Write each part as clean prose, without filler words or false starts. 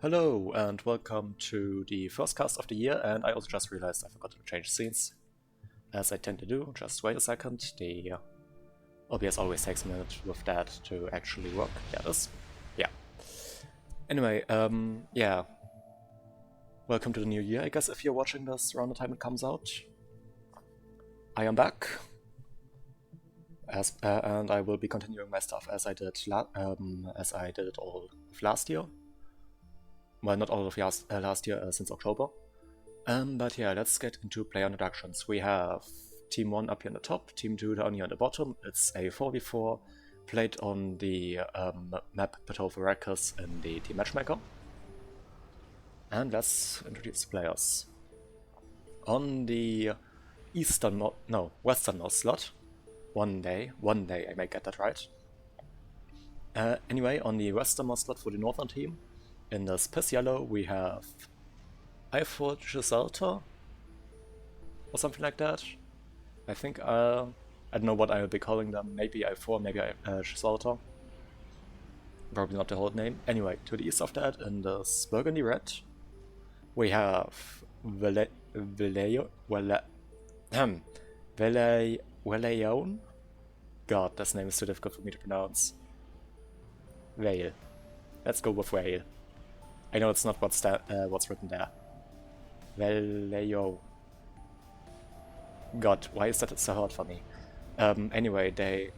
Hello and welcome to the first cast of the year, and I also just realized I forgot to change scenes, as I tend to do. Just wait a second, the OBS always takes a minute with that to actually work. Yeah, this. Yeah. Anyway, yeah. Welcome to the new year, I guess, if you're watching this around the time it comes out. I am back, and I will be continuing my stuff as I did it all of last year. Well, not all of last year, since October. But yeah, let's get into player introductions. We have Team 1 up here on the top, Team 2 down here on the bottom. It's a 4v4 played on the map Plateau Arracis in the Team Matchmaker. And let's introduce the players. On the westernmost slot, one day I may get that right. Anyway, on the westernmost slot for the northern team, in the Space Yellow, we have Arracis or something like that. I think, I don't know what I will be calling them, maybe I4, maybe Arracis. Probably not the whole name. Anyway, to the east of that, in the Burgundy Red, we have Velayon? God, this name is too difficult for me to pronounce. Vale. Let's go with Vale. I know it's not what's written there. Vallejo. God, why is that so hard for me? Anyway, they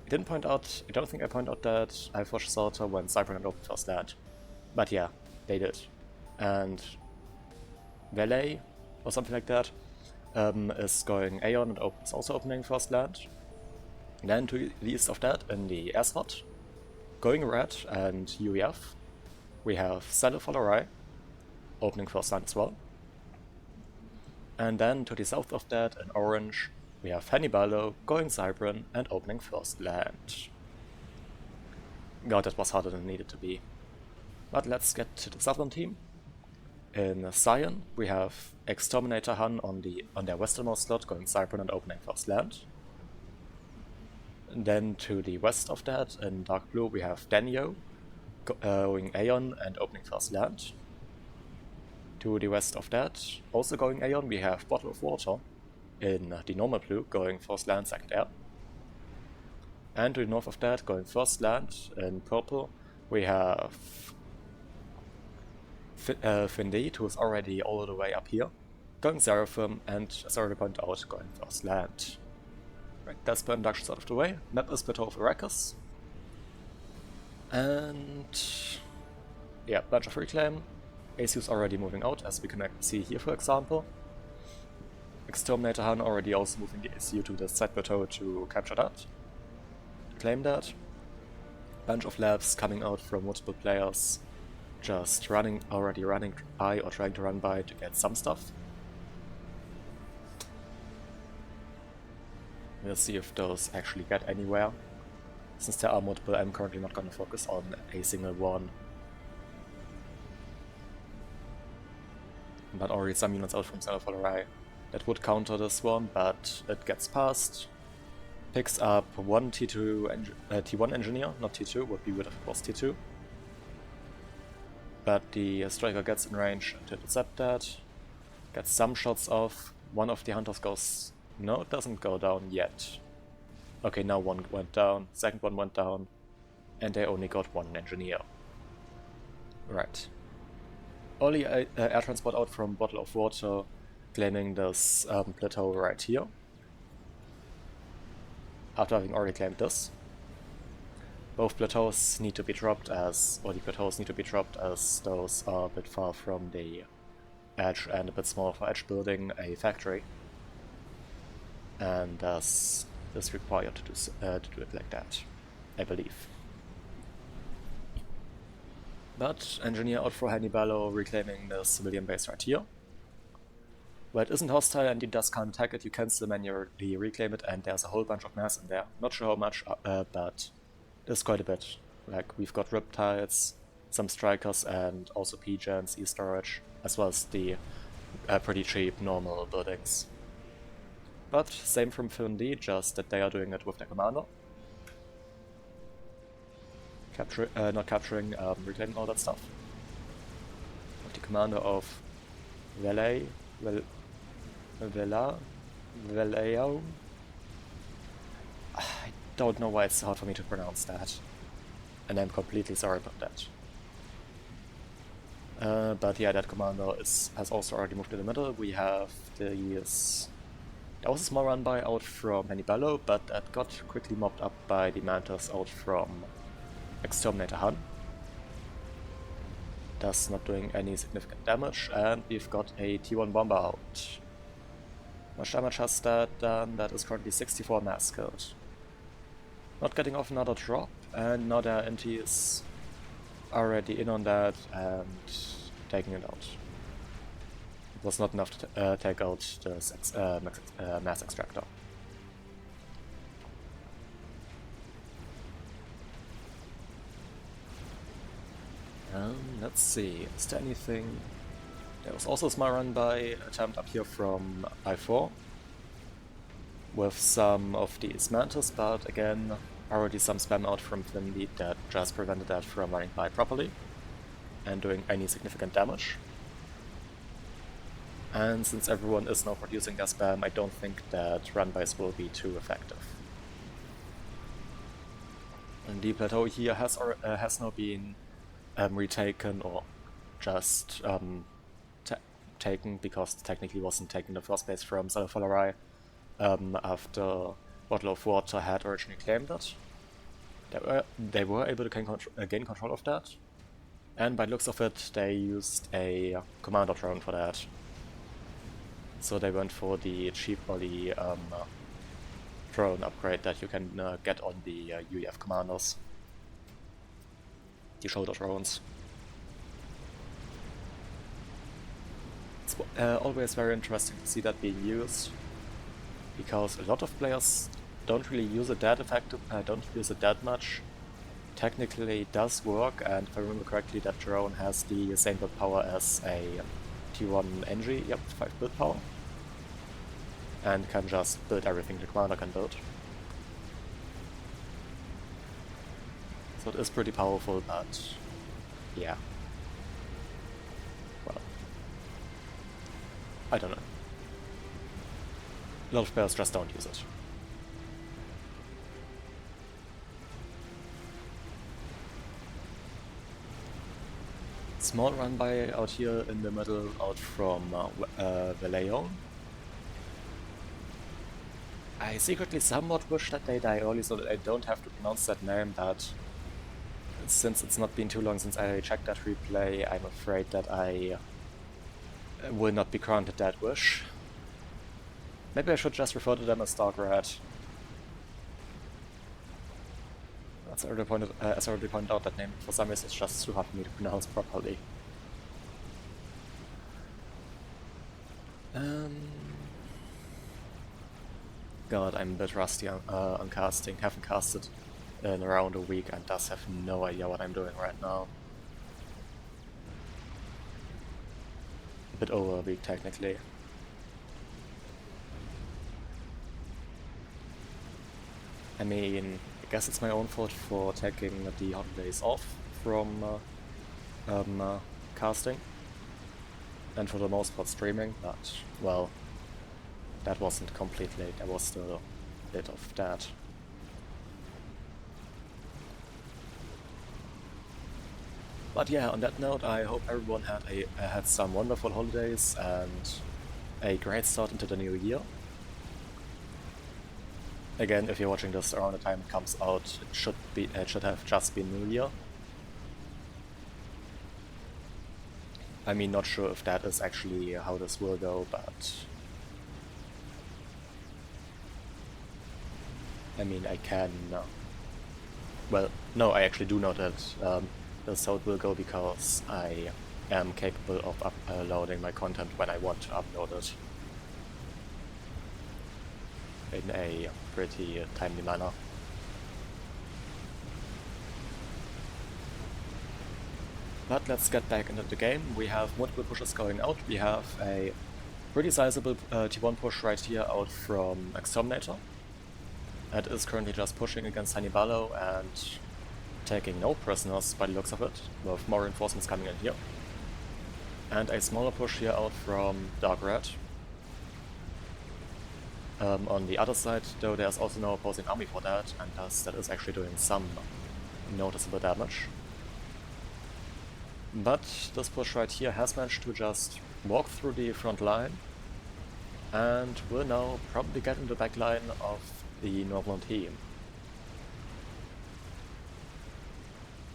didn't point out, I don't think I pointed out that Arracis when Cypher and opened first land. But yeah, they did. And Valet, or something like that, is going Aeon and is also opening first land. And then to the east of that, in the air slot, going red and UEF, we have Salafalarai, opening first land as well. And then to the south of that, in orange, we have Hannibalo, going Cybran, and opening first land. God, that was harder than it needed to be. But let's get to the southern team. In Cyan, we have Exterminator Han on their westernmost slot, going Cybran and opening first land. And then to the west of that, in dark blue, we have Danio, going Aeon and opening first land. To the west of that, also going Aeon, we have Bottle of Water in the normal blue, going first land, second air. And to the north of that, going first land in purple, we have Findate, who is already all the way up here, going Seraphim, and as I already pointed out, going first land. Right, that's the introductions out of the way. Map is Plateau of Arracis. And yeah, bunch of reclaim. ACU's already moving out, as we can see here, for example. Exterminator Han already also moving the ACU to the side plateau to capture that, claim that. Bunch of labs coming out from multiple players, just already running by or trying to run by to get some stuff. We'll see if those actually get anywhere. Since there are multiple, I'm currently not going to focus on a single one. But already some units out from Salafalarai that would counter this one, but it gets past. Picks up one T1 engineer, not T2, would be weird if it was T2. But the striker gets in range to intercept that. Gets some shots off. One of the hunters goes... No, it doesn't go down yet. Okay, now one went down, second one went down, and they only got one engineer. Right. Only air transport out from Bottle of Water, claiming this plateau right here. After having already claimed this. Both plateaus need to be dropped the plateaus need to be dropped as those are a bit far from the edge and a bit small for edge building a factory. And thus is required to do it like that, I believe. But engineer out for Hannibalo, reclaiming the civilian base right here. Where it isn't hostile and you just can't attack it, you can still manually reclaim it, and there's a whole bunch of mass in there. Not sure how much, but there's quite a bit. Like, we've got Riptides, some Strikers, and also P-Gens, E-Storage, as well as the pretty cheap normal buildings. But same from Film D, just that they are doing it with their commander. Not capturing, reclaiming all that stuff. commander of Vallejo. I don't know why it's hard for me to pronounce that, and I'm completely sorry about that. But yeah, that commander has also already moved to the middle. We have there was a small run by out from Hannibalo, but that got quickly mopped up by the Mantis out from Exterminator Han. Thus not doing any significant damage, and we've got a T1 bomber out. How much damage has that done? That is currently 64 mass killed. Not getting off another drop, and now their NT is already in on that and taking it out. It was not enough to take out the mass extractor. Let's see, is there anything? There was also a small run by attempt up here from I4 with some of these Mantis, but again, already some spam out from Flimlead that just prevented that from running by properly and doing any significant damage. And since everyone is now producing their spam, I don't think that run-bys will be too effective. And the plateau here has now been retaken, or just taken, because technically wasn't taken in the first place from Salafalarai after Bottle of Water had originally claimed it. They were able to gain control of that, and by the looks of it, they used a commander drone for that. So they went for the cheap body drone upgrade that you can get on the UEF commanders, the shoulder drones. It's always very interesting to see that being used, because a lot of players don't really use it that effective, don't use it that much. Technically it does work, and if I remember correctly, that drone has the same build power as a T1 NG, yep, 5 build power, and can just build everything the commander can build. So it is pretty powerful, but yeah. Well, I don't know. A lot of players just don't use it. Small run by out here in the middle, out from Vallejo. I secretly somewhat wish that they die early so that I don't have to pronounce that name, but since it's not been too long since I checked that replay, I'm afraid that I will not be granted that wish. Maybe I should just refer to them as Dark Red. As I already pointed out, that name for some reason is just too hard for me to pronounce properly. God, I'm a bit rusty on casting. Haven't casted in around a week and thus have no idea what I'm doing right now. A bit over a week technically. I mean, I guess it's my own fault for taking the holidays off from casting, and for the most part streaming, but, well, that wasn't completely, there was still a bit of that. But yeah, on that note, I hope everyone had some wonderful holidays and a great start into the new year. Again, if you're watching this around the time it comes out, it should have just been New Year. I mean, not sure if that is actually how this will go, but I mean, I can. Well, no, I actually do know that this is how it will go, because I am capable of uploading my content when I want to upload it in a pretty timely manner. But let's get back into the game. We have multiple pushes going out. We have a pretty sizable T1 push right here out from Exterminator. It is currently just pushing against Hannibalo and taking no prisoners by the looks of it, with more reinforcements coming in here. And a smaller push here out from Dark Red. On the other side, though, there's also no opposing army for that, and thus that is actually doing some noticeable damage. But this push right here has managed to just walk through the front line, and will now probably get in the back line of the Northern team.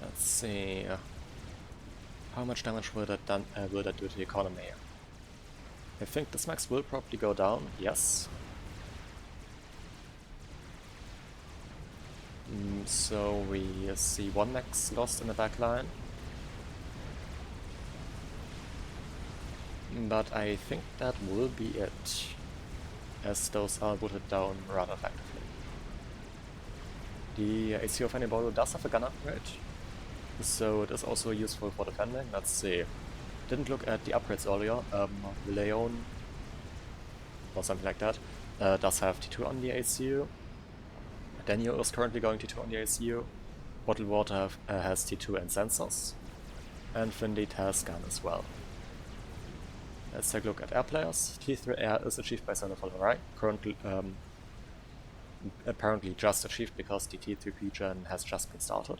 Let's see. How much damage will that do to the economy? I think this max will probably go down, yes. So we see one max lost in the back line. But I think that will be it, as those are booted down rather effectively. The AC of Hannibal does have a gun upgrade, so it is also useful for defending. Let's see. Didn't look at the upgrades earlier. Leon, or something like that, does have T2 on the ACU. Daniel is currently going T2 on the ACU. Bottled Water has T2 and sensors. And Findit has gun as well. Let's take a look at air players. T3 air is achieved by Arracis, currently apparently just achieved because the T3P gen has just been started.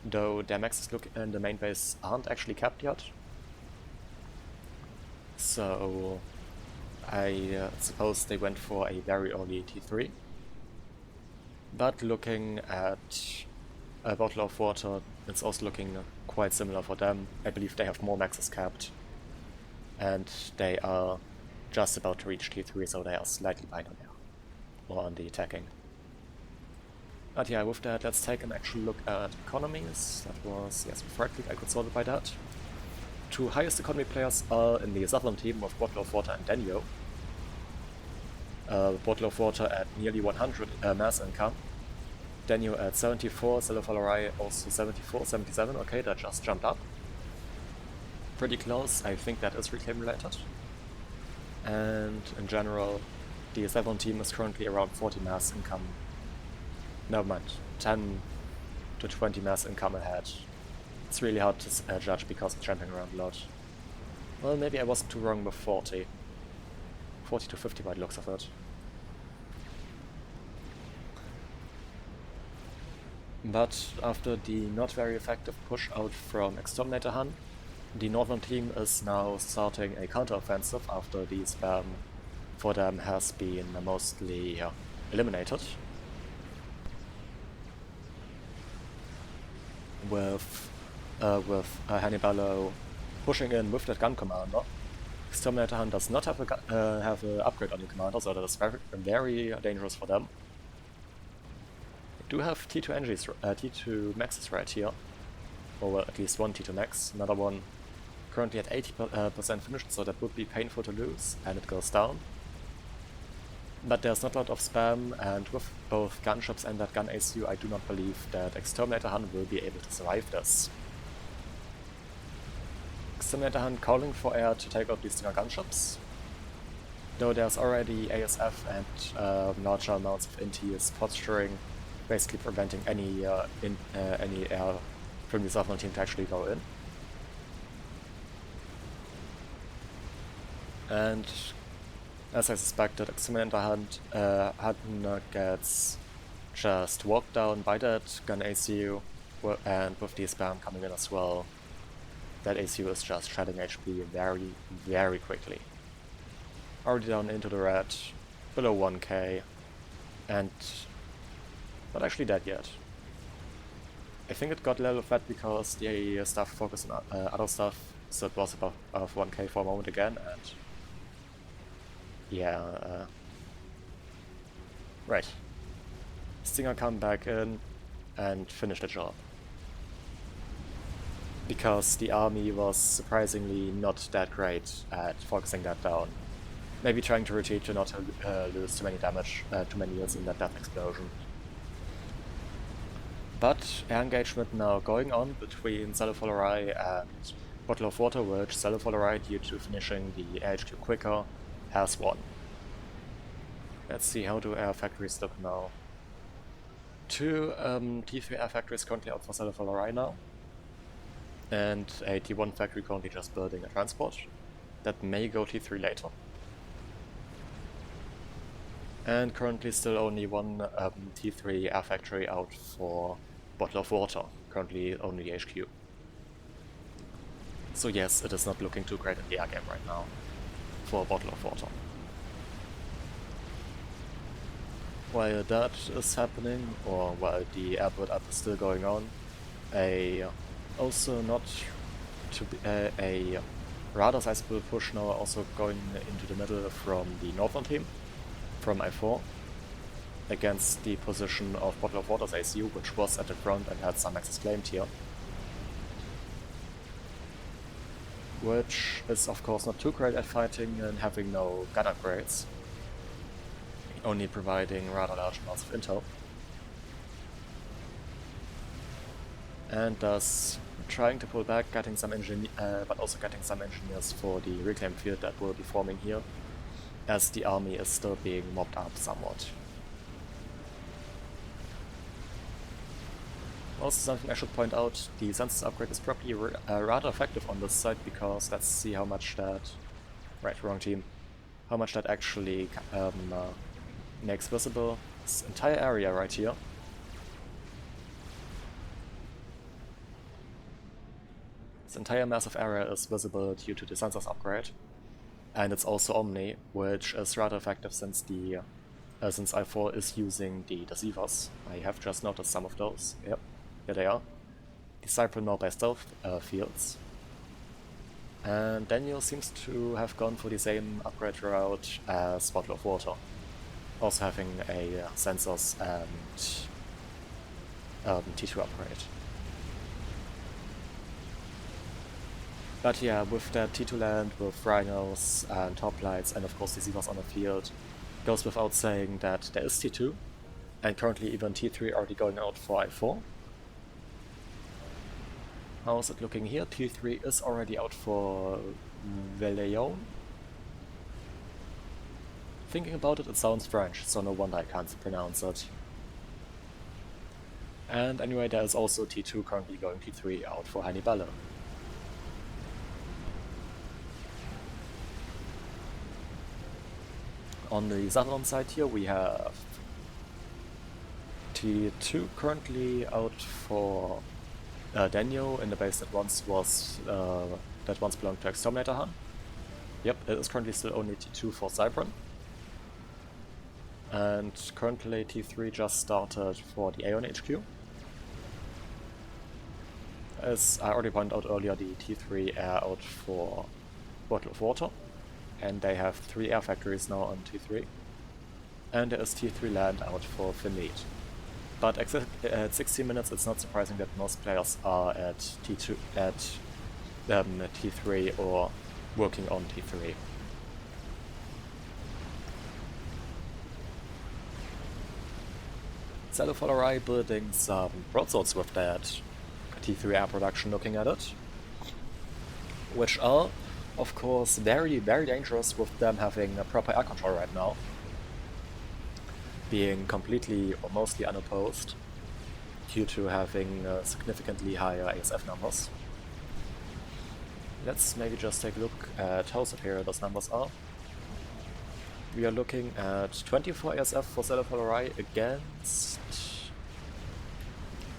Though their maxes in the main base aren't actually capped yet. So I suppose they went for a very early T3. But looking at a bottle of water, it's also looking quite similar for them. I believe they have more maxes capped, and they are just about to reach T3, so they are slightly behind on air, or on the attacking. But yeah, with that, let's take an actual look at economies. That was, yes, with right click I could sort it by that. Two highest economy players are in the southern team with Bottle of Water and Denyo. Bottle of Water at nearly 100 mass income. Denyo at 74, Arracis also 74, 77, okay, that just jumped up. Pretty close, I think that is reclaim related. And in general, the 7 team is currently around 40 mass income. Never mind, 10 to 20 mass income ahead. It's really hard to judge because it's jumping around a lot. Well, maybe I wasn't too wrong with 40. 40 to 50 by the looks of it. But after the not very effective push out from Exterminator Han, the northern team is now starting a counter-offensive after the spam for them has been mostly eliminated. With Hannibal pushing in with that gun commander. Exterminator Han does not have an upgrade on the commander, so that is very dangerous for them. They do have T2 engines, T2 maxes right here, or well, at least one T2 max. Another one currently at 80% finished, so that would be painful to lose, and it goes down. But there's not a lot of spam, and with both gunships and that gun ACU, I do not believe that Exterminator Han will be able to survive this. Exterminator Han calling for air to take out these Stinger gunships. Though there's already ASF and larger amounts of NTs posturing, basically preventing any air from the southern team to actually go in. And as I suspected, Exterminator Han gets just walked down by that gun ACU, and with the spam coming in as well, that ACU is just shedding HP very, very quickly. Already down into the red, below 1k, and not actually dead yet. I think it got a little fat because the stuff focused on other stuff, so it was above 1k for a moment again, and yeah, right. Stinger come back in and finish the job. Because the army was surprisingly not that great at focusing that down. Maybe trying to retreat to not lose too many damage, too many units in that death explosion. But air engagement now going on between Arracis and Bottle of Water, which Arracis, due to finishing the AHQ quicker, has won. Let's see, how do air factories look now? Two T3 air factories currently out for Arracis now. and a T1 factory currently just building a transport that may go T3 later. And currently still only one T3 air factory out for bottle of water, currently only HQ. So yes, it is not looking too great in the air game right now for a bottle of water. While that is happening, or while the air build-up is still going on, also not to be a rather sizable push now also going into the middle from the northern team, from I4, against the position of Bottle of Water's ACU, which was at the front and had some access claimed here. Which is of course not too great at fighting and having no gun upgrades, only providing rather large amounts of intel. And thus trying to pull back, getting some but also getting some engineers for the reclaim field that will be forming here, as the army is still being mobbed up somewhat. Also something I should point out, the census upgrade is probably rather effective on this side, because let's see how much that... right, wrong team. How much that actually makes visible this entire area right here. This entire massive area is visible due to the census upgrade. And it's also Omni, which is rather effective since the since I4 is using the deceivers. I have just noticed some of those. Yep, here they are. The Cypher now by stealth fields. And Daniel seems to have gone for the same upgrade route as Bottle of Water, also having a sensors and T2 upgrade. But yeah, with that T2 land, with rhinos and top lights, and of course deceivers on the field, goes without saying that there is T2, and currently even T3 already going out for I4. How is it looking here? T3 is already out for Veleon. Thinking about it, it sounds French, so no wonder I can't pronounce it. And anyway, there is also T2 currently going T3 out for Hannibal. On the southern side here we have T2 currently out for Daniel in the base that once belonged to Exterminator Han. Yep, it is currently still only T2 for Cybran. And currently T3 just started for the Aeon HQ. As I already pointed out earlier, the T3 air out for Bottle of Water. And they have 3 air factories now on T3. And there is T3 land out for Finlead. But at 16 minutes, it's not surprising that most players are at T3 or working on T3. Cellophalerai building some broadswords with that T3 air production, looking at it, which are of course very, very dangerous with them having a proper air control right now, being completely or mostly unopposed due to having significantly higher ASF numbers. Let's maybe just take a look at how superior those numbers are. We are looking at 24 ASF for Cellophalerai against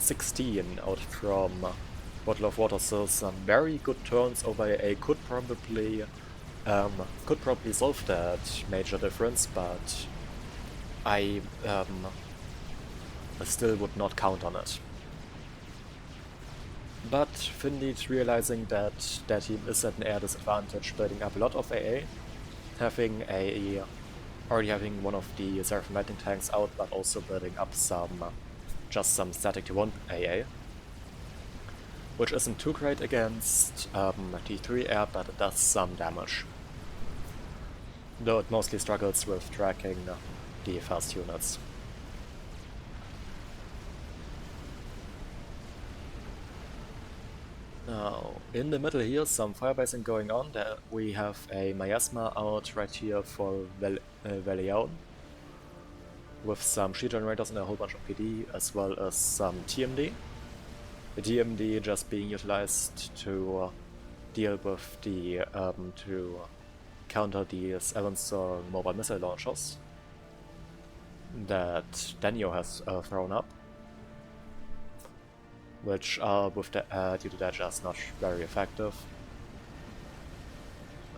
16 out from Bottle of Water, so some very good turns over A could probably solve that major difference, but I still would not count on it. But Finlead, realizing that their team is at an air disadvantage, building up a lot of AA, already having one of the Seraphim Lightning tanks out, but also building up just some static T1 AA, which isn't too great against T3 air, but it does some damage. Though it mostly struggles with tracking the fast units. Now, in the middle here, some firebasing going on. There we have a Miasma out right here for Veleon, with some shield generators and a whole bunch of PD, as well as some TMD. the DMD just being utilized to deal with the to counter these Evanston mobile missile launchers that Daniel has thrown up, which are due to that just not very effective.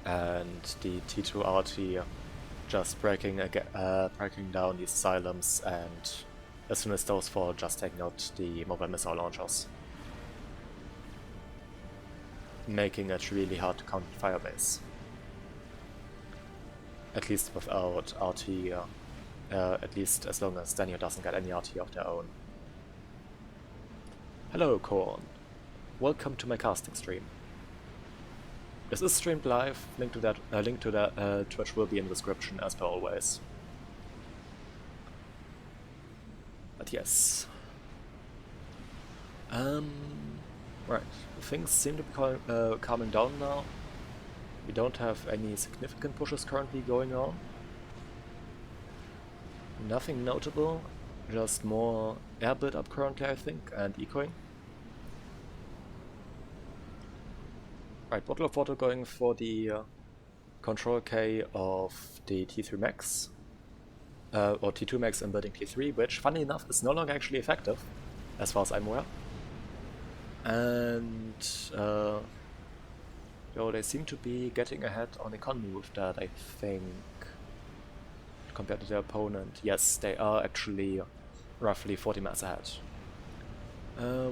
And the T2RT just breaking down these asylums, and as soon as those fall, just taking out the mobile missile launchers, making it really hard to counter Firebase. At least without RT, at least as long as Daniel doesn't get any RT of their own. Hello Korn, welcome to my casting stream. This is streamed live, link to that Twitch will be in the description as per always. But yes. Right, things seem to be calming down now. We don't have any significant pushes currently going on. Nothing notable, just more air build-up currently I think, and ecoing. Right, bottle of water going for the control K of the T3 Max, or T2 Max and building T3, which, funny enough, is no longer actually effective, as far as I'm aware. And they seem to be getting ahead on economy with that, I think, compared to their opponent. Yes, they are actually roughly 40 mass ahead.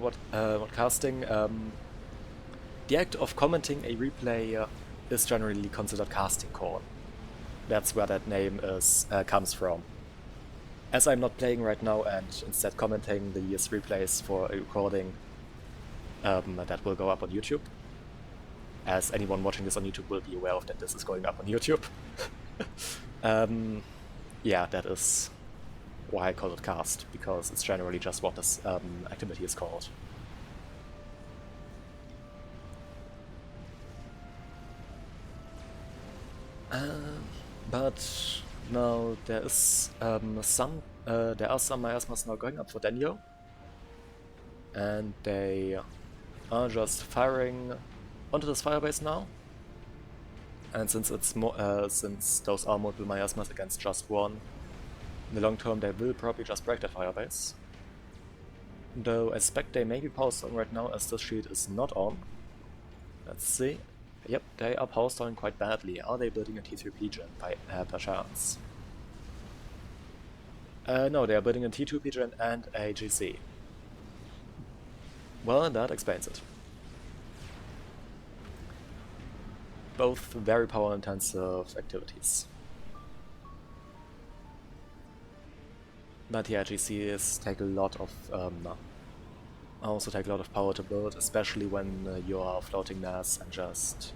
What casting? The act of commenting a replay is generally considered casting Korn. That's where that name comes from. As I'm not playing right now and instead commenting these replays for a recording that will go up on YouTube, as anyone watching this on YouTube will be aware of that this is going up on YouTube. Yeah, that is why I call it cast, because it's generally just what this activity is called. But now there is there are some miasmas now going up for Daniel, and they are just firing onto this firebase now. And since it's since those are multiple miasmas against just one, in the long term they will probably just break that firebase. Though I suspect they may be power stalling right now as this shield is not on. Let's see. Yep, they are power stalling quite badly. Are they building a T3 PGen by chance? No, they are building a T2 PGen and a GC. Well, that explains it. Both very power intensive activities. But yeah, GCs take a lot of also take a lot of power to build, especially when you are floating mass and just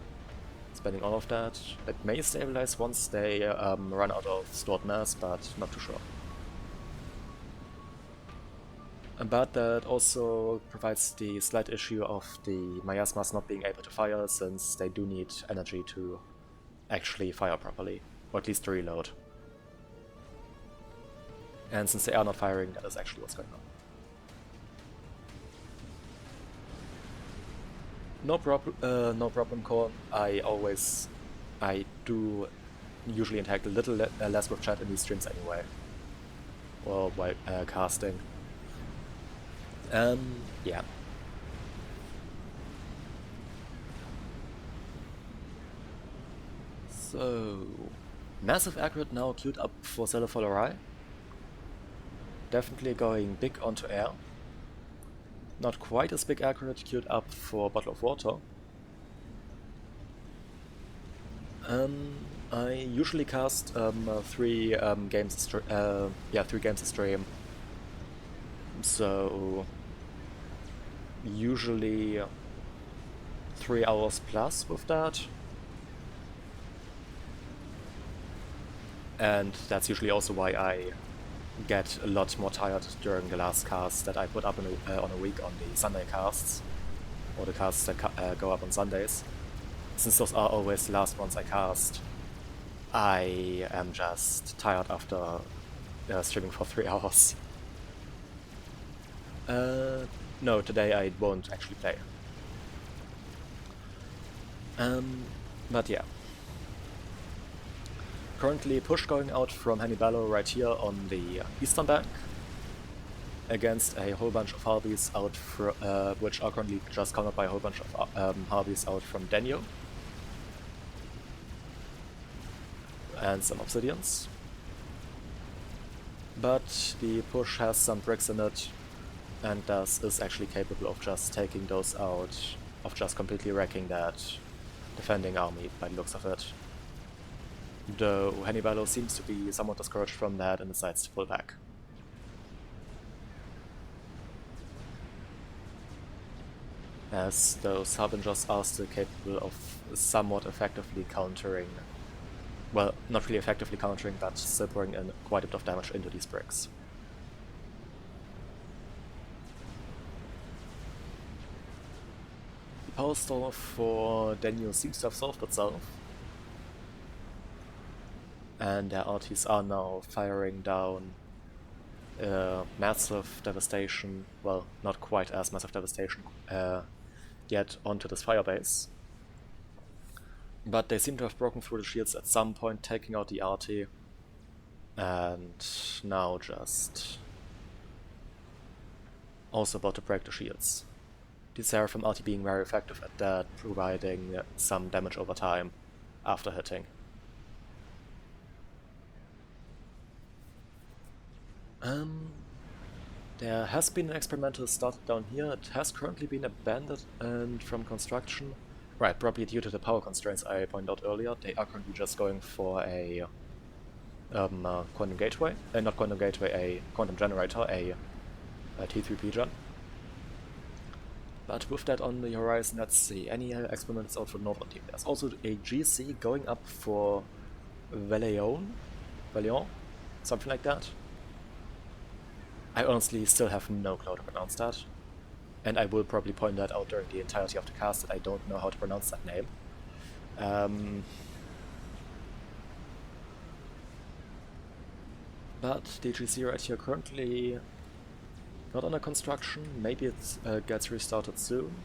spending all of that. It may stabilize once they run out of stored mass, but not too sure. But that also provides the slight issue of the miasmas not being able to fire, since they do need energy to actually fire properly, or at least to reload. And since they are not firing, that is actually what's going on. No problem, Korn. I do usually interact a little less with chat in these streams anyway. Well, while casting. Yeah. So, massive accurate now queued up for Cellopholorai. Definitely going big onto air. Not quite as big accurate queued up for Bottle of Water. I usually cast 3 games a stream. So usually 3 hours plus with that. And that's usually also why I get a lot more tired during the last cast that I put up on a week on the Sunday casts, or the casts that go up on Sundays. Since those are always the last ones I cast, I am just tired after streaming for 3 hours. no, today I won't actually play. But yeah. Currently push going out from Hannibalo right here on the eastern bank against a whole bunch of Harbies out which are currently just countered by a whole bunch of Harbies out from Danio. And some Obsidians. But the push has some bricks in it, and thus is actually capable of just taking those out, of just completely wrecking that defending army by the looks of it. Though Hannibalo seems to be somewhat discouraged from that and decides to pull back. As those Harbingers are still capable of somewhat effectively countering, well, not really effectively countering, but still pouring in quite a bit of damage into these bricks. The power stall for Danio seems to have solved itself, and their arties are now firing down massive devastation, well, not quite as massive devastation yet onto this firebase. But they seem to have broken through the shields at some point, taking out the arty, and now just also about to break the shields. The Seraphim arty being very effective at that, providing some damage over time after hitting. There has been an experimental started down here. It has currently been abandoned and from construction. Right, probably due to the power constraints I pointed out earlier. They are currently just going for a quantum gateway. Not quantum gateway, a quantum generator, a T3P gen. But with that on the horizon, let's see. Any experiments out for the northern team? There's also a GC going up for Valéon, something like that. I honestly still have no clue how to pronounce that, and I will probably point that out during the entirety of the cast that I don't know how to pronounce that name. But the GC right here currently not under construction, maybe it gets restarted soon.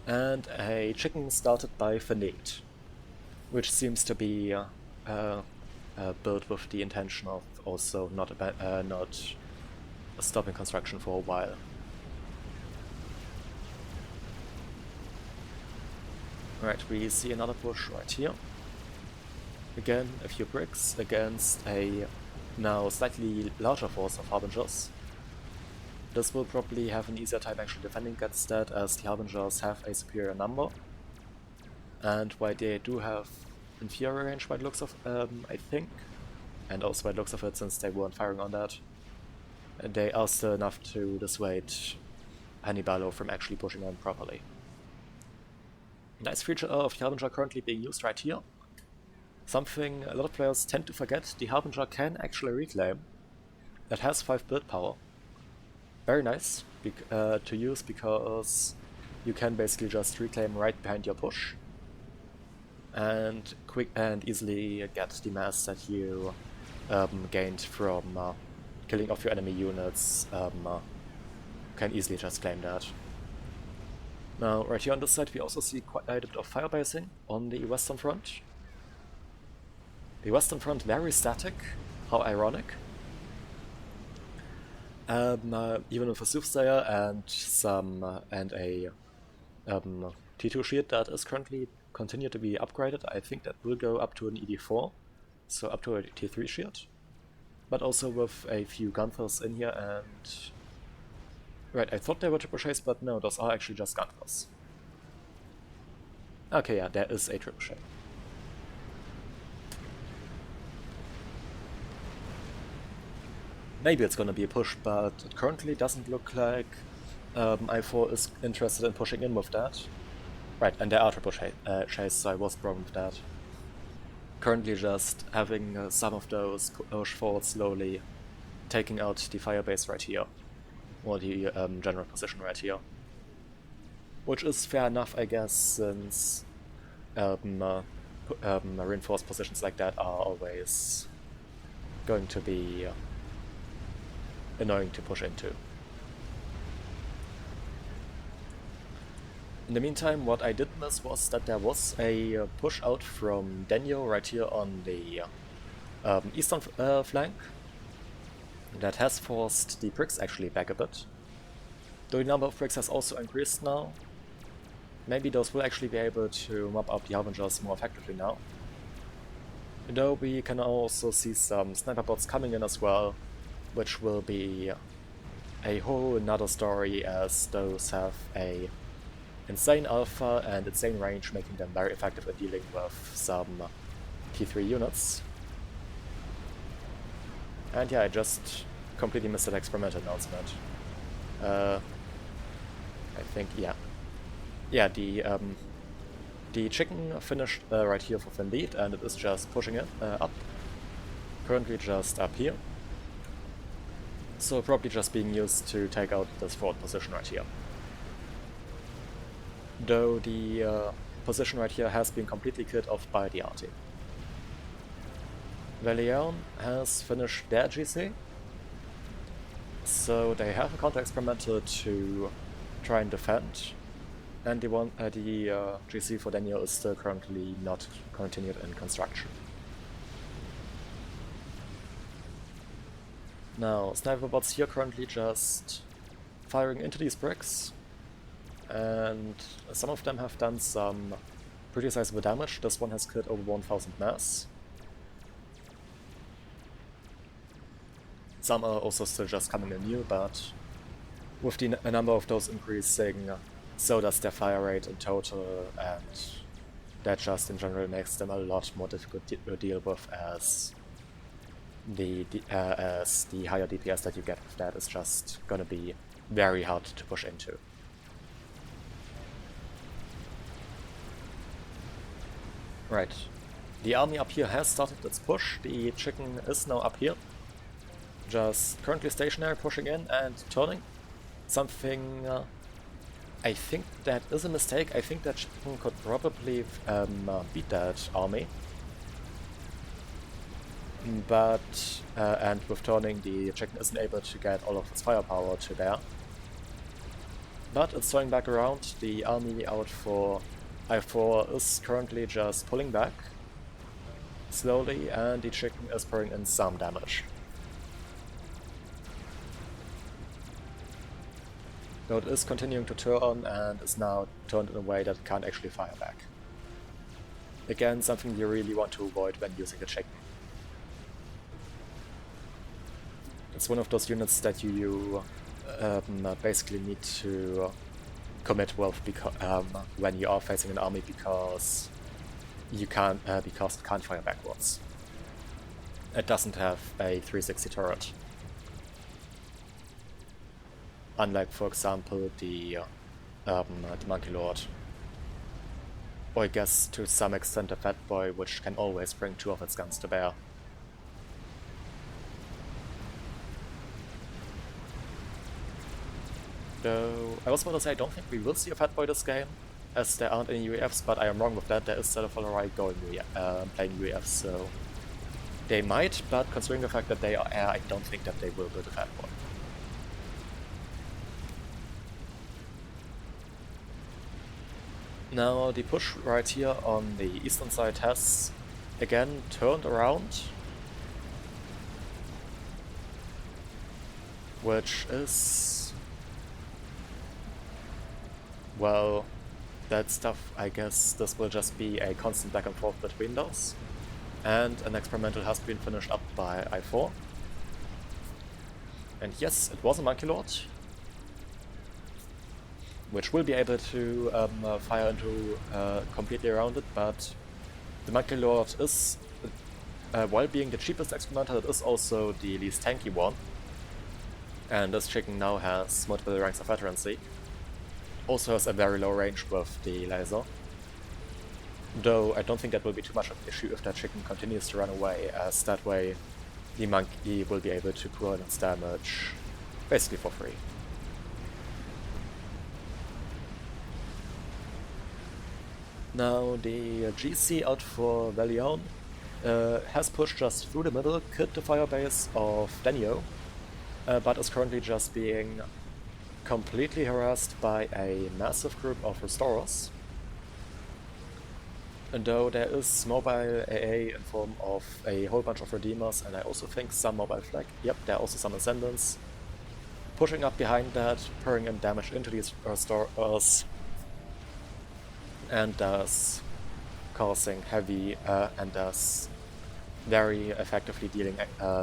And a chicken started by Finite, which seems to be built with the intention of also not stopping construction for a while. Right, we see another push right here. Again, a few bricks against a now slightly larger force of Harbingers. This will probably have an easier time actually defending against that, as the Harbingers have a superior number. And while they do have inferior range by the looks of I think, and also by the looks of it since they weren't firing on that, they are still enough to dissuade Hannibalo from actually pushing on properly. Nice feature of the Harbinger currently being used right here. Something a lot of players tend to forget, the Harbinger can actually reclaim. That has 5 build power. Very nice to use because you can basically just reclaim right behind your push and easily get the mass that you gained from killing off your enemy units. Can easily just claim that. Now, right here on this side, we also see quite a bit of firebasing on the western front. The western front very static, how ironic. Even with a Soothsayer and a T2 shield that is currently continued to be upgraded, I think that will go up to an ED4, so up to a T3 shield. But also with a few Gunthers in here and... Right, I thought they were trebuchets, but no, those are actually just Gunthers. Okay, yeah, there is a trebuchet. Maybe it's gonna be a push, but it currently doesn't look like I4 is interested in pushing in with that. Right, and there are trebuchets, so I was wrong with that. Currently just having some of those push forward slowly, taking out the firebase right here. Or the general position right here. Which is fair enough, I guess, since reinforced positions like that are always going to be annoying to push into. In the meantime, what I did miss was that there was a push out from Denyo right here on the eastern flank that has forced the bricks actually back a bit. Though the number of bricks has also increased now, maybe those will actually be able to mop up the Harbingers more effectively now. Though we can also see some sniper bots coming in as well, which will be a whole another story, as those have a insane alpha and insane range, making them very effective at dealing with some T3 units. And yeah, I just completely missed that experimental announcement. I think, yeah. Yeah, the chicken finished right here for Fendit, and it is just pushing it up. Currently just up here. So probably just being used to take out this forward position right here. Though the position right here has been completely killed off by the RT. Valiant has finished their GC. So they have a counter-experimental to try and defend. And the GC for Daniel is still currently not continued in construction. Now, sniper bots here currently just firing into these bricks, and some of them have done some pretty sizable damage. This one has killed over 1000 mass. Some are also still just coming in new, but with the number of those increasing, so does their fire rate in total, and that just in general makes them a lot more difficult to deal with, as the higher DPS that you get with that is just gonna be very hard to push into. Right, the army up here has started its push. The chicken is now up here, just currently stationary, pushing in and turning. Something I think that is a mistake. I think that chicken could probably beat that army. But, and with turning, the chicken isn't able to get all of its firepower to bear. But it's turning back around. The army out for I4 is currently just pulling back slowly, and the chicken is pouring in some damage. Though it is continuing to turn and is now turned in a way that it can't actually fire back. Again, something you really want to avoid when using a chicken. It's one of those units that you basically need to commit with when you are facing an army, because it can't fire backwards. It doesn't have a 360 turret. Unlike, for example, the Monkey Lord. Or I guess to some extent the Fat Boy, which can always bring two of its guns to bear. Though, I was about to say I don't think we will see a Fat Boy this game, as there aren't any UAFs, but I am wrong with that. There is Cellular going playing UAFs, so they might, but considering the fact that they are air, I don't think that they will build a Fat Boy. Now the push right here on the eastern side has again turned around, which is, well, that stuff. I guess this will just be a constant back and forth between those. And an experimental has been finished up by I4. And yes, it was a Monkey Lord, which will be able to fire into completely around it, but the Monkey Lord is, while being the cheapest experimental, it is also the least tanky one. And this chicken now has multiple ranks of veterancy. Also has a very low range with the laser. Though I don't think that will be too much of an issue if that chicken continues to run away, as that way the monkey will be able to pour in its damage basically for free. Now the GC out for Valion has pushed just through the middle, killed the firebase of Denyo, but is currently just being completely harassed by a massive group of restorers. And though there is mobile AA in form of a whole bunch of Redeemers, and I also think some mobile flag, yep, there are also some Ascendants, pushing up behind that, pouring in damage into these restorers, and thus causing heavy and thus very effectively dealing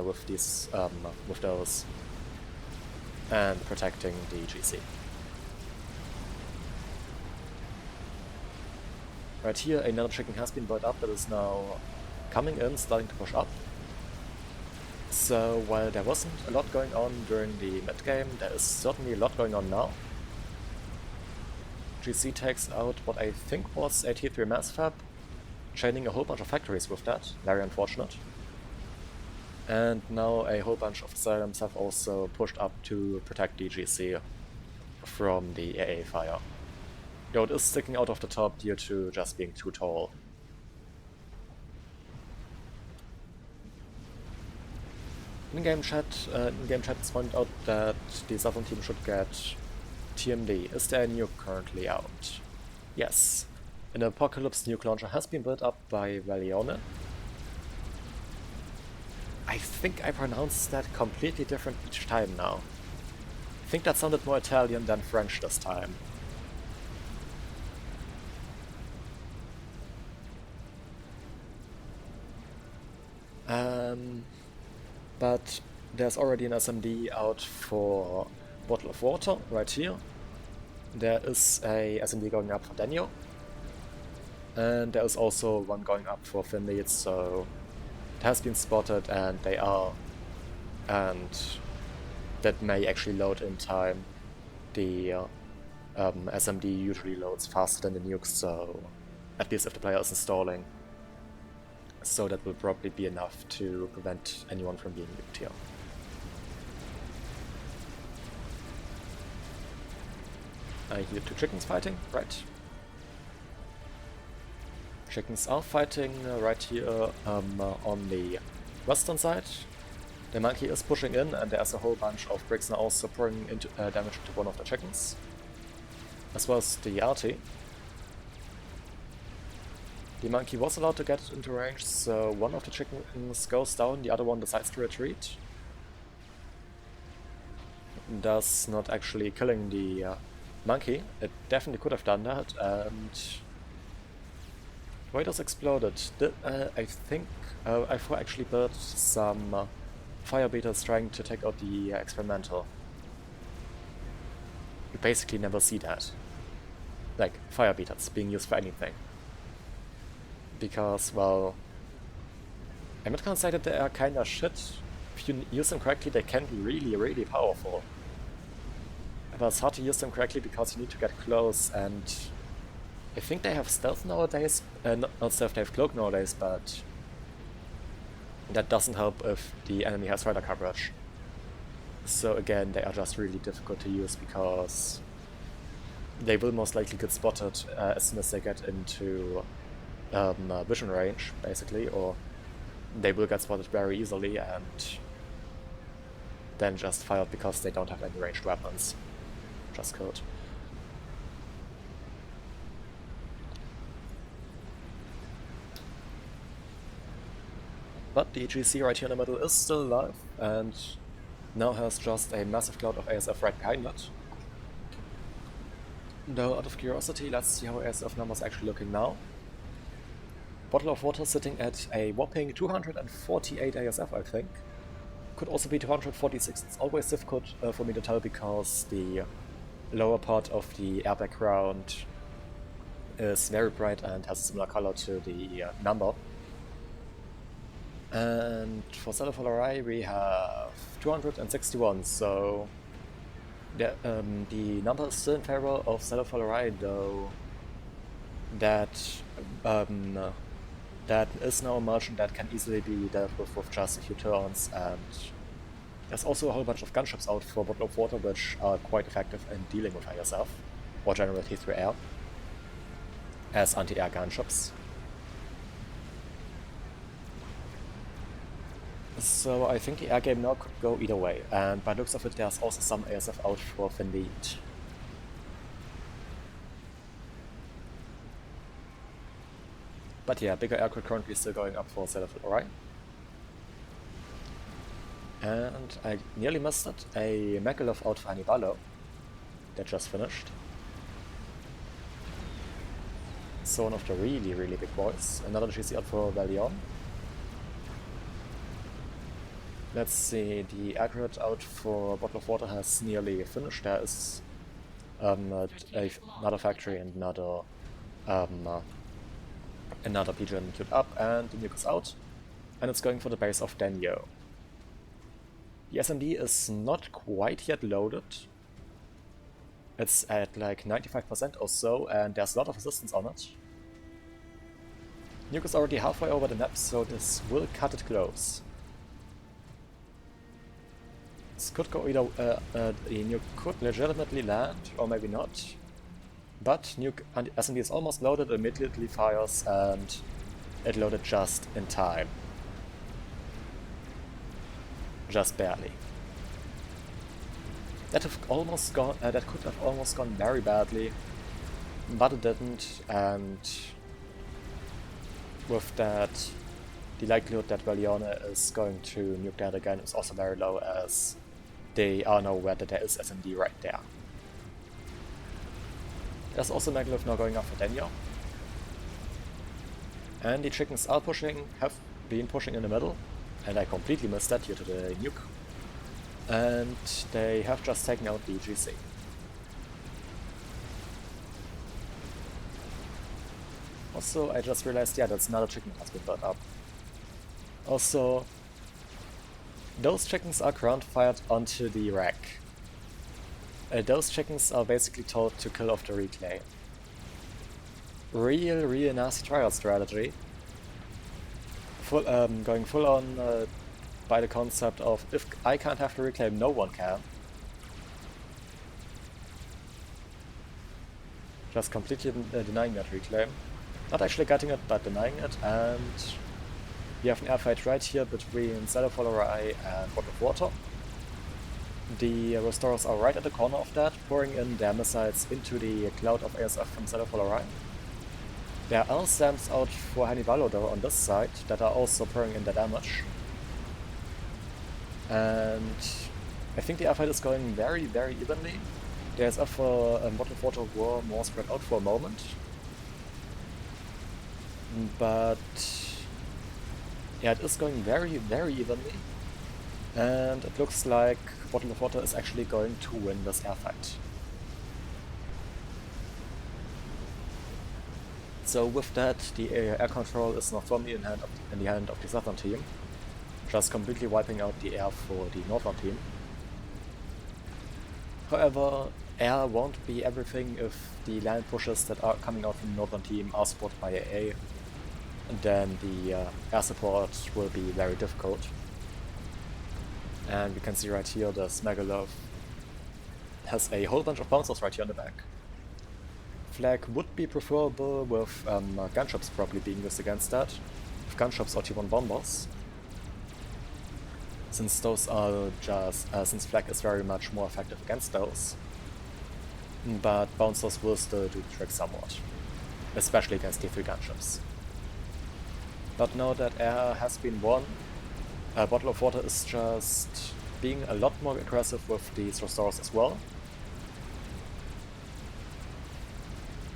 with these with those and protecting the GC. Right here, another chicken has been brought up that is now coming in, starting to push up. So while there wasn't a lot going on during the mid game, there is certainly a lot going on now. GC takes out what I think was a T3 mass fab, chaining a whole bunch of factories with that, very unfortunate. And now a whole bunch of asylums have also pushed up to protect the GC from the AA fire. Though it is sticking out of the top due to just being too tall. In-game chat has pointed out that the southern team should get TMD. Is there a nuke currently out? Yes. An Apocalypse nuke launcher has been built up by Valione. I think I pronounced that completely different each time now. I think that sounded more Italian than French this time. But there's already an SMD out for Bottle of Water right here. There is a SMD going up for Daniel. And there is also one going up for Finley, so it has been spotted and they are. And that may actually load in time. The SMD usually loads faster than the nuke, so at least if the player is installing. So that will probably be enough to prevent anyone from being nuked here. I hear two chickens fighting, right? Chickens are fighting right here on the western side. The monkey is pushing in and there's a whole bunch of bricks now also pouring into damage into one of the chickens. As well as the RT. The monkey was allowed to get into range, so one of the chickens goes down, the other one decides to retreat. Thus not actually killing the monkey. It definitely could have done that, and Raiders exploded. I think I4 actually built some fire beaters trying to take out the experimental. You basically never see that. Like, fire beaters being used for anything. Because, well, I'm not gonna say that they are kinda shit. If you use them correctly, they can be really, really powerful. But it's hard to use them correctly because you need to get close, and I think they have stealth nowadays. Not stealth, they have cloak nowadays, but that doesn't help if the enemy has radar coverage. So again, they are just really difficult to use because they will most likely get spotted as soon as they get into vision range, basically, or they will get spotted very easily and then just fired because they don't have any ranged weapons. Just code. But the GC right here in the middle is still alive and now has just a massive cloud of ASF right behind it. Though, out of curiosity, let's see how ASF numbers are actually looking now. Bottle of Water sitting at a whopping 248 ASF, I think. Could also be 246. It's always difficult for me to tell because the lower part of the air background is very bright and has a similar color to the number. And for Celefalarai we have 261, so the number is still in favor of Celefalarai, though that that is now a merchant that can easily be dealt with just a few turns, and there's also a whole bunch of gunships out for Bottle of Water which are quite effective in dealing with ISF, or general T3 air, as anti-air gunships. So I think the air game now could go either way, and by looks of it there's also some ASF out for Finlead. But yeah, bigger aircraft currently still going up for Cetaphil Orion. And I nearly missed it, a Megalov out for Hannibalo. That just finished. So one of the really, really big boys. Another GC out for Valion. Let's see, the aggregate out for Bottle of Water has nearly finished. There is another factory and another pigeon queued up, and the nuke is out. And it's going for the base of Denyo. The SMD is not quite yet loaded. It's at like 95% or so, and there's a lot of resistance on it. Nuke is already halfway over the map, so this will cut it close. This could go either, the nuke could legitimately land, or maybe not. But nuke SMD is almost loaded, immediately fires, and it loaded just in time. Just barely. That could have almost gone very badly, but it didn't, and with that, the likelihood that Valione is going to nuke that again is also very low, as they are now aware that there is SMD right there. There's also Megalith now going up for Denyo. And the chickens are have been pushing in the middle, and I completely missed that due to the nuke. And they have just taken out the GC. Also, I just realized, yeah, that's another chicken that has been built up. Also, those chickens are ground fired onto the rack. Those chickens are basically told to kill off the reclaim. Real nasty trial strategy. Going full on by the concept of, if I can't have the reclaim, no one can. Just completely denying that reclaim. Not actually getting it, but denying it, and we have an airfight right here between Cetaphil and Bottle of Water. The Restorers are right at the corner of that, pouring in their missiles into the cloud of ASF from Cetaphil. There are SAMs out for Hannibalo though on this side that are also pouring in their damage. And I think the airfight is going very evenly. The ASF for Bottle of Water were more spread out for a moment. But yeah, it is going very evenly. And it looks like Bottle of Water is actually going to win this airfight. So with that, the air control is now firmly in the hand of the southern team, just completely wiping out the air for the northern team. However, air won't be everything if the land pushes that are coming out from the northern team are supported by AA. And then the air support will be very difficult. And we can see right here the Megalov has a whole bunch of bouncers right here on the back. Flag would be preferable with gunships probably being used against that, with gunships or T1 bombers, since those are just since flag is very much more effective against those. But bouncers will still do the trick somewhat, especially against T3 gunships. But now that air has been won, Bottle of Water is just being a lot more aggressive with these Restorers as well.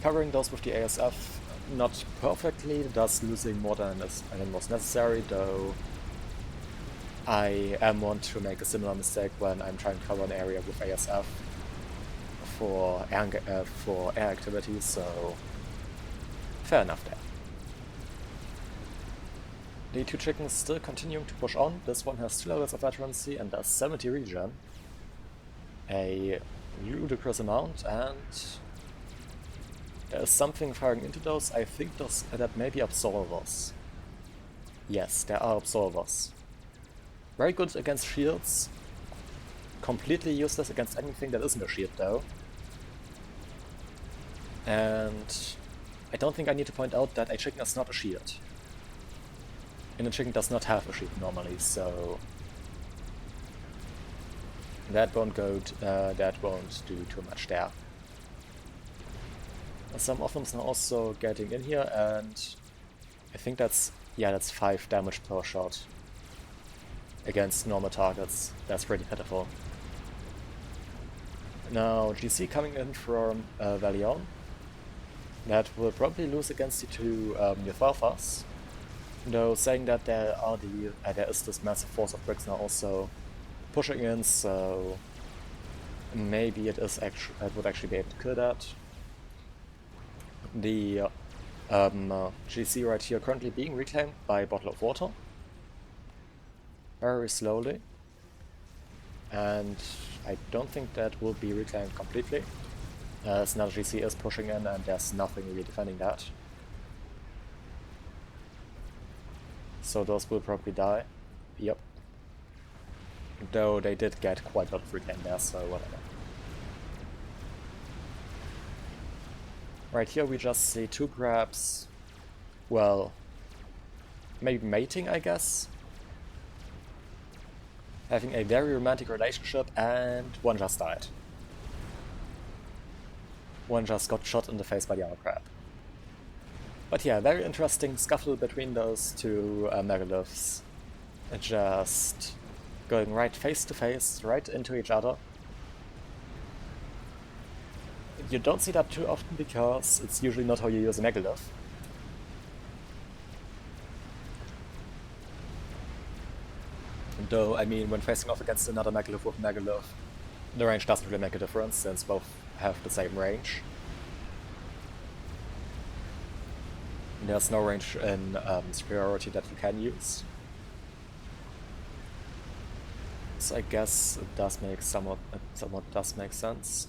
Covering those with the ASF not perfectly, thus losing more than was necessary, though I am one to make a similar mistake when I'm trying to cover an area with ASF for air activities, so fair enough there. The two chickens still continuing to push on. This one has 2 levels of veterancy and does 70 regen. A ludicrous amount, and there is something firing into those. I think that may be absorbers. Yes, there are absorbers. Very good against shields. Completely useless against anything that isn't a shield though. And I don't think I need to point out that a chicken is not a shield. And the chicken does not have a sheep normally, so that won't do too much there. Some of them are also getting in here, and I think that's 5 damage per shot against normal targets. That's pretty pitiful. Now GC coming in from Valion. That will probably lose against the two Yothalfas. Though saying that there is this massive force of bricks now also pushing in, so maybe it would actually be able to kill that. The GC right here currently being reclaimed by a bottle of water. Very slowly. And I don't think that will be reclaimed completely. As another GC is pushing in and there's nothing really defending that. So those will probably die. Yep. Though they did get quite a lot of reclaim there, so whatever. Right here we just see 2 grabs. Well, maybe mating, I guess. Having a very romantic relationship, and one just died. One just got shot in the face by the other crab. But yeah, very interesting scuffle between those two megaliths. Just going right face to face, right into each other. You don't see that too often because it's usually not how you use a megalith. Though, I mean, when facing off against another megalith with megalith, the range doesn't really make a difference since both have the same range. There's no range in superiority that you can use. So I guess it does make somewhat does make sense.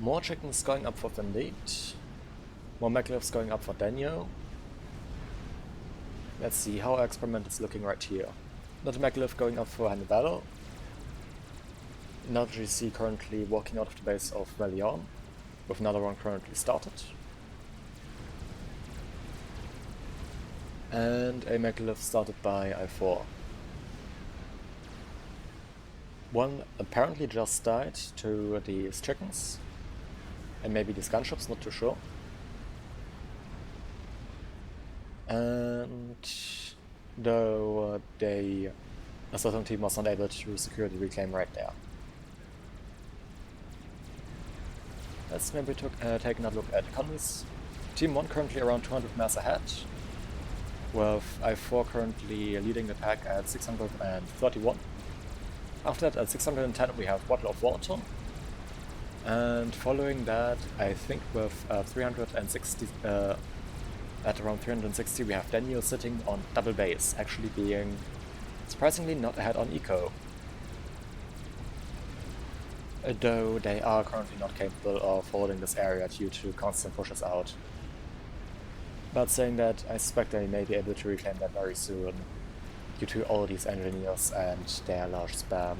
More chickens going up for Vendit. More megaliths going up for Daniel. Let's see how our experiment is looking right here. Another megalith going up for Hannibal. Another GC currently walking out of the base of Valion, with another one currently started. And a megalith started by I4. One apparently just died to these chickens. And maybe these gunships, not too sure. And though a certain team was not able to secure the reclaim right there. Let's maybe take another look at economies. Team 1 currently around 200 mass ahead, with I4 currently leading the pack at 631. After that, at 610 we have Bottle of Water. And following that, I think with 360, at around 360 we have Daniel sitting on double base, actually being surprisingly not ahead on eco. Though they are currently not capable of holding this area due to constant pushes out. But saying that, I suspect they may be able to reclaim that very soon, due to all these engineers and their large spam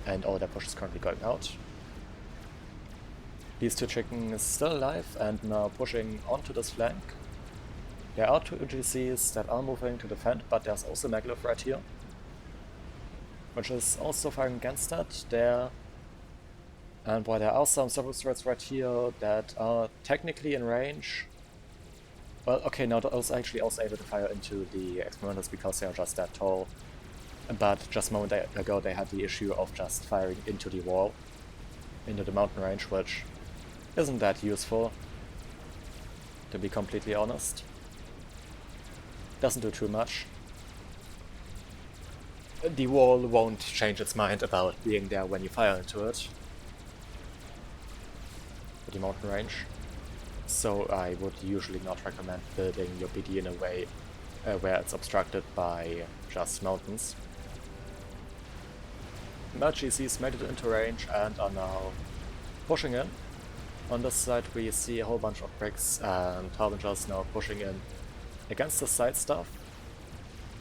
and all their pushes currently going out. These two chickens still alive and now pushing onto this flank. There are two UGCs that are moving to defend, but there's also megalith right here, which is also firing against that there. And while there are some service threats right here that are technically in range, well, okay, now those are actually also able to fire into the experimenters because they are just that tall. But just a moment ago they had the issue of just firing into the wall, into the mountain range, which isn't that useful, to be completely honest. Doesn't do too much. The wall won't change its mind about being there when you fire into it. The mountain range. So I would usually not recommend building your BD in a way where it's obstructed by just mountains. But GCs made it into range and are now pushing in. On this side we see a whole bunch of bricks and Harbingers now pushing in against the side stuff.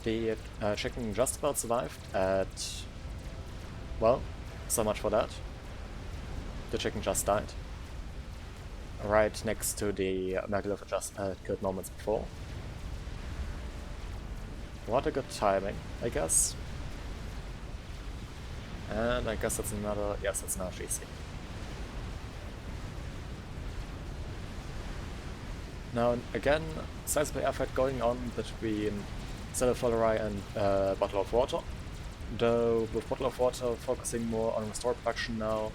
The chicken just about survived at... well, so much for that. The chicken just died. Right next to the megalith just killed moments before. What a good timing, I guess. And I guess that's another... yes, that's another GC. Now, again, sizable airfight going on between Cellopholerai and Bottle of Water. Though, with Bottle of Water focusing more on restore production now,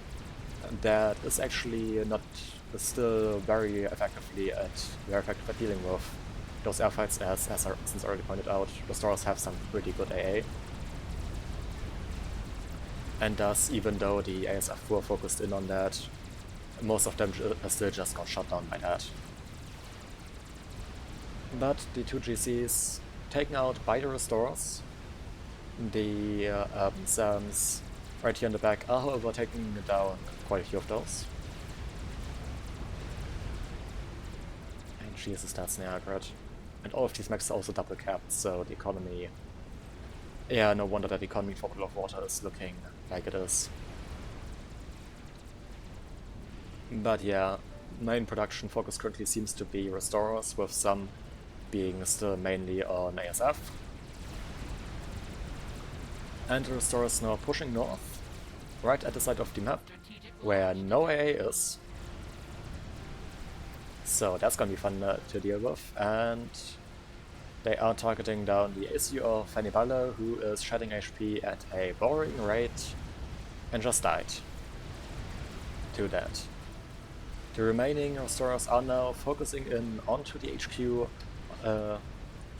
that is actually not still very effective at dealing with those airfights, as since already pointed out, restorers have some pretty good AA. And thus, even though the ASF were focused in on that, most of them still just got shot down by that. But the two GCs taken out by the restorers. The SAMs right here in the back are, however, taking down quite a few of those. And Jesus, that's Niagara. And all of these mechs are also double capped, so the economy... yeah, no wonder that the economy for Bottle of Water is looking like it is. But yeah, main production focus currently seems to be restorers, with some being still mainly on ASF. And the restorers now pushing north, right at the side of the map, where no AA is. So that's gonna be fun to deal with, and they are targeting down the ACU of Hannibal, who is shedding HP at a boring rate and just died to that. The remaining restorers are now focusing in onto the HQ.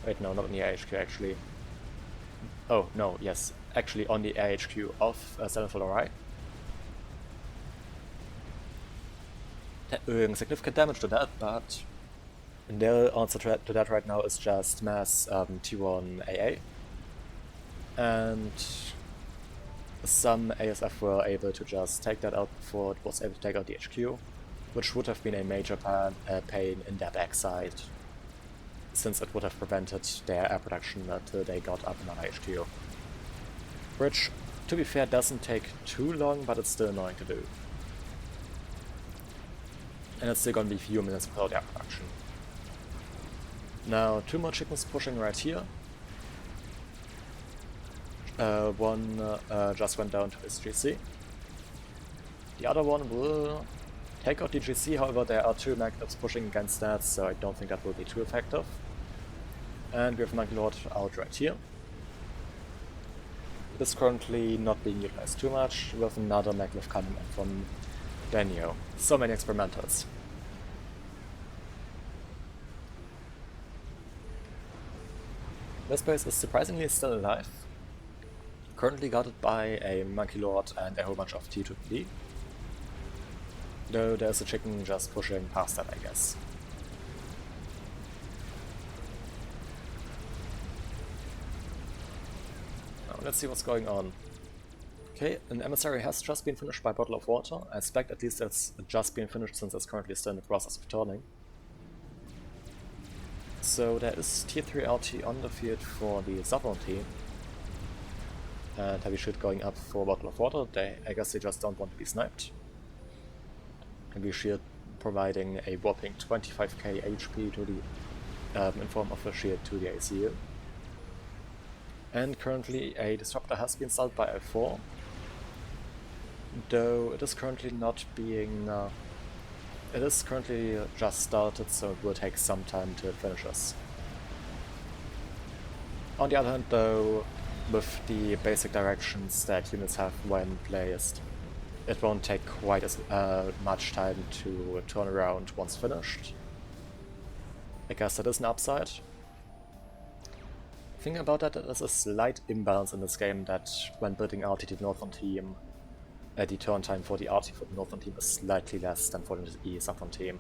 Wait, no, not on the AHQ actually. Oh, no, yes, actually on the AHQ of Cellopholerai. Doing significant damage to that, but their answer to that right now is just mass T1 AA. And some ASF were able to just take that out before it was able to take out the HQ, which would have been a major pain in their backside, since it would have prevented their air production until they got up another HQ. Which, to be fair, doesn't take too long, but it's still annoying to do. And it's still gonna be a few minutes without air production. Now, two more chickens pushing right here. One just went down to his GC. The other one will take out the GC, however there are two magnets pushing against that, so I don't think that will be too effective. And we have Maglord out right here. It is currently not being utilized too much, with another maglev coming in from Daniel. So many experimentals. This base is surprisingly still alive. Currently guarded by a Monkey Lord and a whole bunch of T2D. Though there's a chicken just pushing past that, I guess. Now let's see what's going on. Okay, an emissary has just been finished by Bottle of Water. I expect at least it's just been finished since it's currently still in the process of turning. So there is tier 3 RT on the field for the southern team. And heavy shield going up for Bottle of Water. I guess they just don't want to be sniped. Heavy shield providing a whopping 25k HP to the in form of a shield to the ACU. And currently a disruptor has been installed by I4. Though it is currently not being... it is currently just started, so it will take some time till it finishes. On the other hand though, with the basic directions that units have when placed, it won't take quite as much time to turn around once finished. I guess that is an upside. The thing about that is a slight imbalance in this game, that when building RT to the northern team, the turn time for the RT for the northern team is slightly less than for the southern team.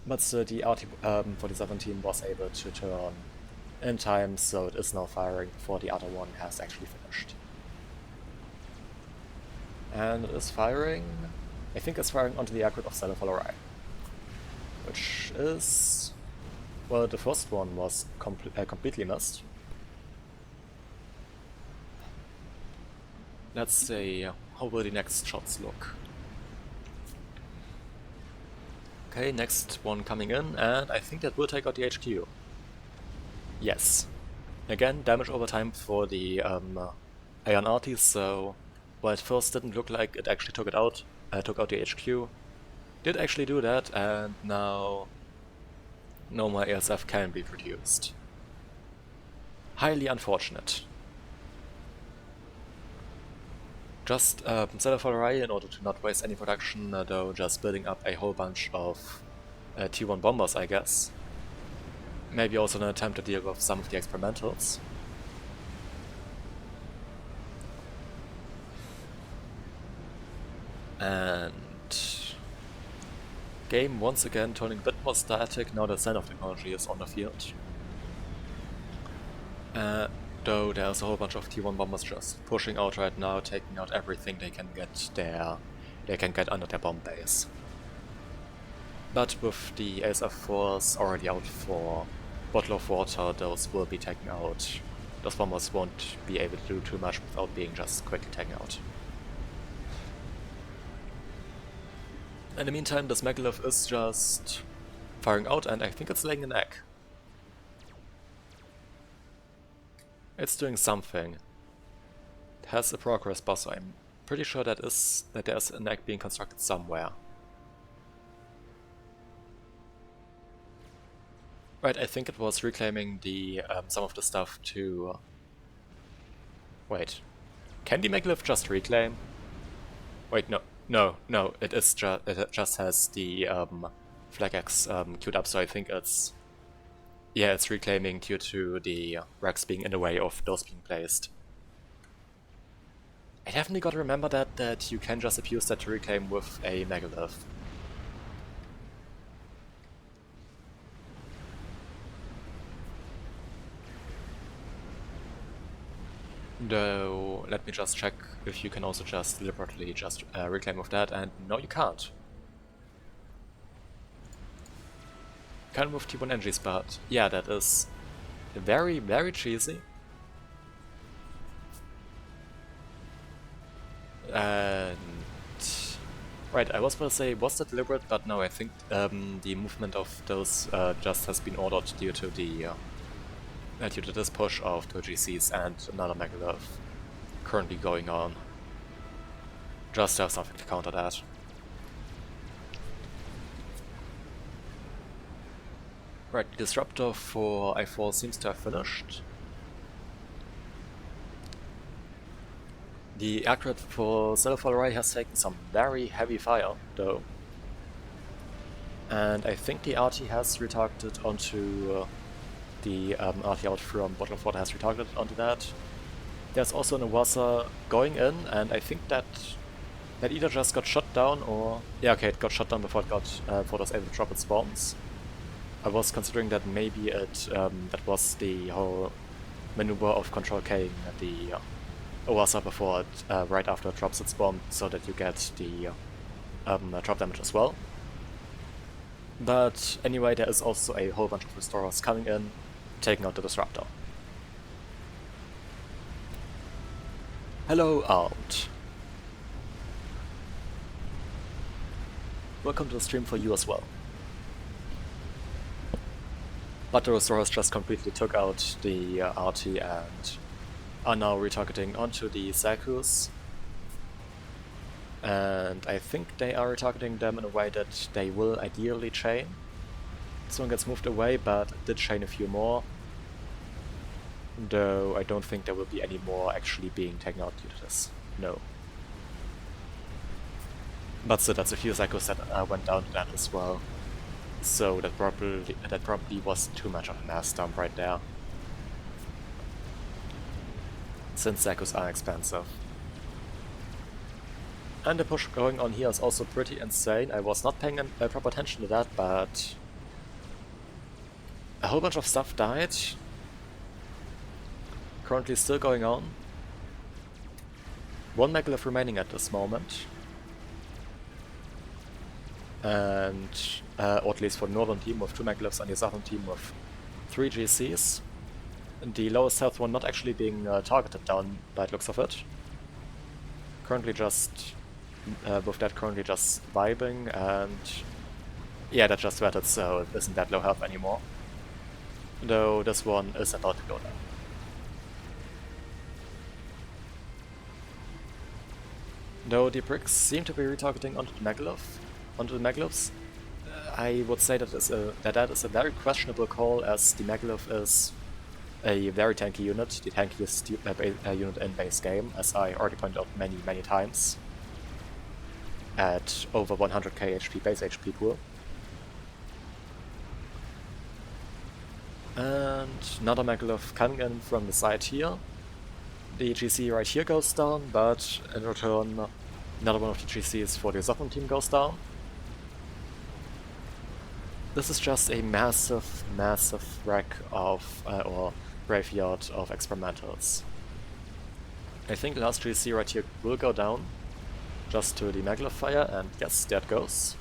But still, the RT for the southern team was able to turn in time, so it is now firing before the other one has actually finished. And it is firing... I think it's firing onto the aircraft of Cellopholerai. Which is... well, the first one was completely missed. Let's see, how will the next shots look? Okay, next one coming in, and I think that will take out the HQ. Yes, Again, damage over time for the Iron Arties, so while at first didn't look like it actually took out the HQ, did actually do that, and now no more ASF can be produced. Highly unfortunate. Just set up Array in order to not waste any production, though just building up a whole bunch of T1 bombers, I guess. Maybe also an attempt to deal with some of the experimentals. And game once again turning a bit more static now that send-off technology is on the field. Though there's a whole bunch of T1 bombers just pushing out right now, taking out everything they can get under their bomb base. But with the ASF force already out for Bottle of Water, those will be taken out. Those bombers won't be able to do too much without being just quickly taken out. In the meantime, this Megalith is just firing out, and I think it's laying an egg. It's doing something. It has a progress bar, so I'm pretty sure that there's an egg being constructed somewhere. Right, I think it was reclaiming the some of the stuff to... Wait. Can the Megalith just reclaim? Wait, no, it just has the flag X queued up, so I think it's... Yeah, it's reclaiming due to the racks being in the way of those being placed. I definitely gotta remember that you can just abuse that to reclaim with a Megalith. Though, let me just check if you can also just deliberately just reclaim with that, and no, you can't. Can move T1 energies, but yeah, that is very, very cheesy. And right, I was about to say, was that deliberate? But no, I think the movement of those just has been ordered due to this push of 2 GCs and another Megalith currently going on. Just to have something to counter that. Right, the disruptor for I4 seems to have finished. The accurate for Cellular Array has taken some very heavy fire, though. And I think the RT has retargeted onto the RT out from Bottle of Water has retargeted onto that. There's also an Awasa going in, and I think that either just got shot down or... Yeah, okay, it got shot down before it was able to drop its bombs. I was considering that maybe that was the whole maneuver of Control K-ing the Awasa before it, right after it drops its bomb, so that you get the drop damage as well. But anyway, there is also a whole bunch of Restorers coming in, taking out the Disruptor. Hello, Armed. Welcome to the stream for you as well. But the Restorers just completely took out the RT and are now retargeting onto the Zakus. And I think they are retargeting them in a way that they will ideally chain. This one gets moved away, but it did chain a few more. Though I don't think there will be any more actually being taken out due to this. No. But still, that's a few Zakus that went down to that as well. So that probably wasn't too much of a mass dump right there. Since Zakus are expensive. And the push going on here is also pretty insane. I was not paying proper attention to that, but a whole bunch of stuff died. Currently still going on. One Megalith remaining at this moment. And, or at least for the northern team with 2 Megaliths and the southern team with 3 GCs. The lowest health one not actually being targeted down by the looks of it. Currently just, with that currently just vibing, and yeah, that just wetted, so it isn't that low health anymore. Though this one is about to go down. Though the bricks seem to be retargeting onto the Megaliths, I would say that that is a very questionable call, as the Megalith is a very tanky unit, the tankiest unit in base game, as I already pointed out many times, at over 100k HP base HP pool. And another Megalith coming in from the side here. The GC right here goes down, but in return another one of the GCs for the Southern team goes down. This is just a massive wreck of, or graveyard of experimentals. I think the last GC right here will go down, just to the Megalith fire, and yes, there it goes.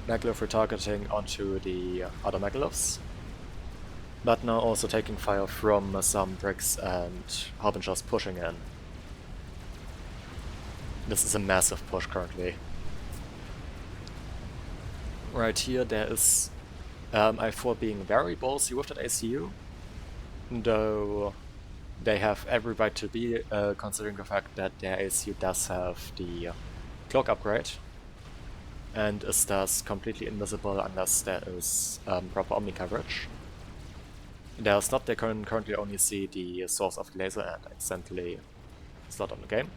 Megalith retargeting onto the other Megaliths, but now also taking fire from some bricks and Harbingers pushing in. This is a massive push currently. Right here there is I4 being very ballsy with that ACU, though they have every right to be, considering the fact that their ACU does have the cloak upgrade and is thus completely invisible unless there is proper Omni coverage. There's not, they can currently only see the source of the laser and accidentally slot on the game.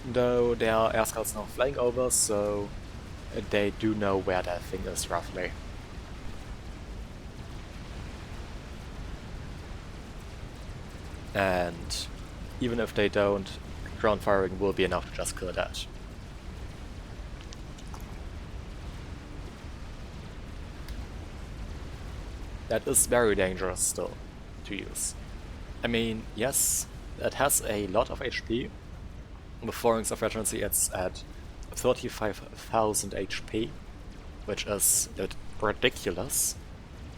Though there are air scouts now flying over, so they do know where that thing is roughly. And even if they don't, ground firing will be enough to just kill that. That is very dangerous still to use. I mean, yes, it has a lot of HP. With 4 rings of regency, it's at 35,000 HP, which is ridiculous.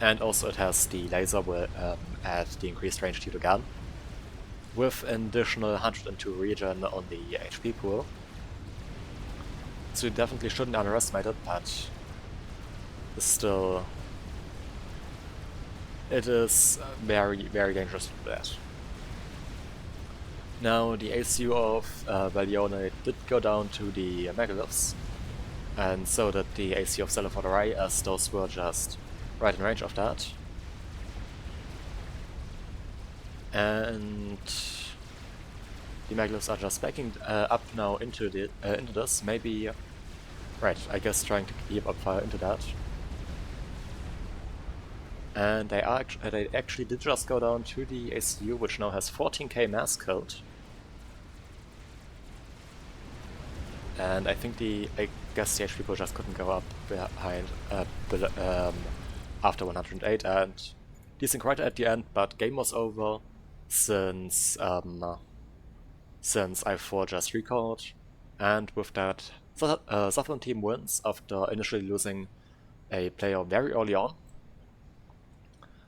And also it has the laser at the increased range to the gun, with an additional 102 regen on the HP pool. So you definitely shouldn't underestimate it, but still, it is very dangerous to do that. Now the ACU of Valione did go down to the Megaliths, and so did the ACU of Cellar for the Rai, as those were just right in range of that. And the Megaliths are just backing up now into this, maybe, right, I guess trying to keep up fire into that. And they actually did just go down to the ACU, which now has 14k mass killed. And I think I guess the HP pool just couldn't go up behind after 108, and decent right at the end, but game was over since I4 just recalled, and with that, Southern team wins after initially losing a player very early on.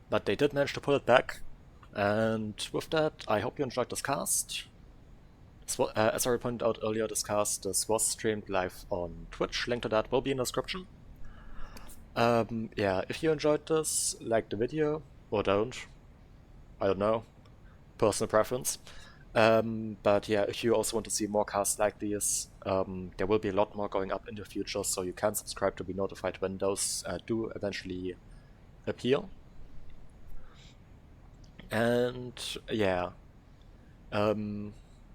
But they did manage to pull it back, and with that, I hope you enjoyed this cast. As I pointed out earlier, this was streamed live on Twitch. Link to that will be in the description. Yeah, if you enjoyed this, like the video, or don't. I don't know. Personal preference. But yeah, if you also want to see more casts like these, there will be a lot more going up in the future, so you can subscribe to be notified when those do eventually appear. And yeah,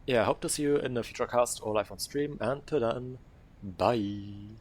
yeah, hope to see you in a future cast or live on stream, and till then, bye!